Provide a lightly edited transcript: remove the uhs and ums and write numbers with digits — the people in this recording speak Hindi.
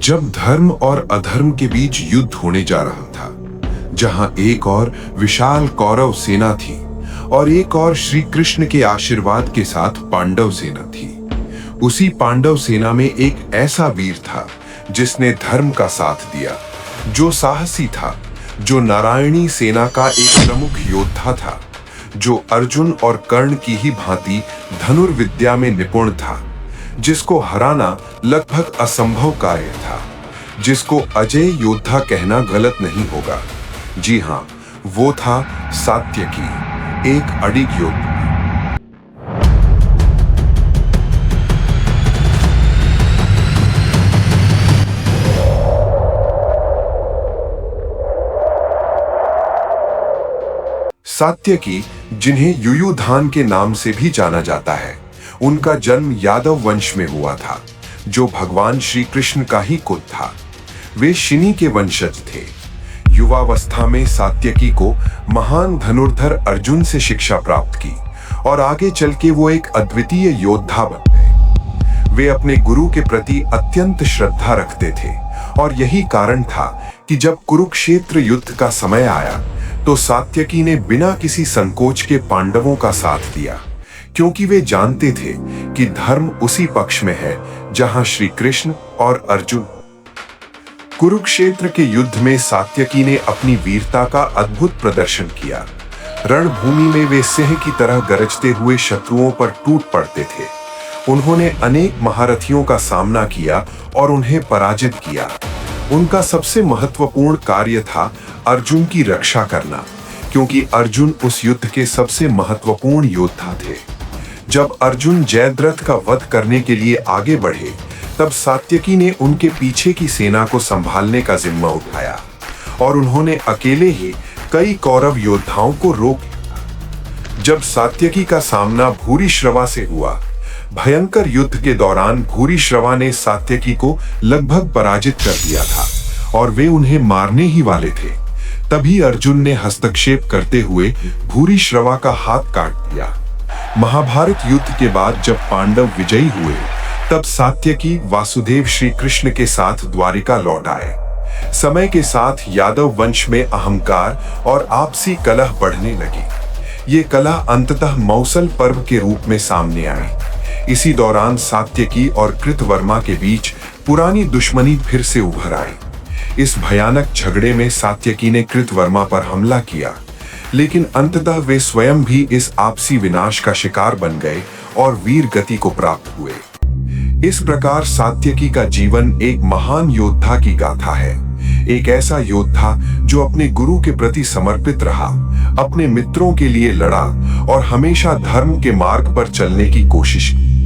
जब धर्म और अधर्म के बीच युद्ध होने जा रहा था, जहां एक और विशाल कौरव सेना थी और एक और श्री कृष्ण के आशीर्वाद के साथ पांडव सेना थी। उसी पांडव सेना में एक ऐसा वीर था जिसने धर्म का साथ दिया, जो साहसी था, जो नारायणी सेना का एक प्रमुख योद्धा था, जो अर्जुन और कर्ण की ही भांति धनुर्विद्या में निपुण था, जिसको हराना लगभग असंभव कार्य था, जिसको अजय योद्धा कहना गलत नहीं होगा। जी हाँ, वो था सात्यकी, एक अडिग योद्धा। सात्यकी, जिन्हें युयुधान के नाम से भी जाना जाता है, उनका जन्म यादव वंश में हुआ था, जो भगवान श्री कृष्ण का ही कुल था। वे शिनी के वंशज थे। युवावस्था में सात्यकी को महान धनुर्धर अर्जुन से शिक्षा प्राप्त की और आगे चल के वो एक अद्वितीय योद्धा बन गए। वे अपने गुरु के प्रति अत्यंत श्रद्धा रखते थे और यही कारण था कि जब कुरुक्षेत्र युद्ध का समय आया तो सात्यकी ने बिना किसी संकोच के पांडवों का साथ दिया, क्योंकि वे जानते थे कि धर्म उसी पक्ष में है जहां श्री कृष्ण और अर्जुन। कुरुक्षेत्र के युद्ध में सात्यकी ने अपनी वीरता का अद्भुत प्रदर्शन किया। रणभूमि में वे सिंह की तरह गरजते हुए शत्रुओं पर टूट पड़ते थे। उन्होंने अनेक महारथियों का सामना किया और उन्हें पराजित किया। उनका सबसे महत्वपूर्ण कार्य था अर्जुन की रक्षा करना, क्योंकि अर्जुन उस युद्ध के सबसे महत्वपूर्ण योद्धा थे। जब अर्जुन जयद्रथ का वध करने के लिए आगे बढ़े, तब सात्यकी ने उनके पीछे की सेना को संभालने का जिम्मा उठाया और उन्होंने अकेले ही कई कौरव योद्धाओं को रोक लिया। जब सात्यकी का सामना भूरिश्रवा से हुआ, भयंकर युद्ध के दौरान भूरिश्रवा ने सात्यकी को लगभग पराजित कर दिया था और वे उन्हें मारने ही वाले थे। तभी अर्जुन ने हस्तक्षेप करते हुए भूरिश्रवा का हाथ काट दिया। महाभारत युद्ध के बाद जब पांडव विजयी हुए, तब सात्यकी वासुदेव श्री कृष्ण के साथ द्वारिका लौट आए। समय के साथ यादव वंश में अहंकार और आपसी कलह बढ़ने लगी। ये कलह अंततः मौसल पर्व के रूप में सामने आई। इसी दौरान सात्यकी और कृतवर्मा के बीच पुरानी दुश्मनी फिर से उभर आई। इस भयानक झगड़े में सात्यकी ने कृतवर्मा पर हमला किया, लेकिन अंततः वे स्वयं भी इस आपसी विनाश का शिकार बन गए और वीर गति को प्राप्त हुए। इस प्रकार सात्यकी का जीवन एक महान योद्धा की गाथा है। एक ऐसा योद्धा जो अपने गुरु के प्रति समर्पित रहा, अपने मित्रों के लिए लड़ा और हमेशा धर्म के मार्ग पर चलने की कोशिश की।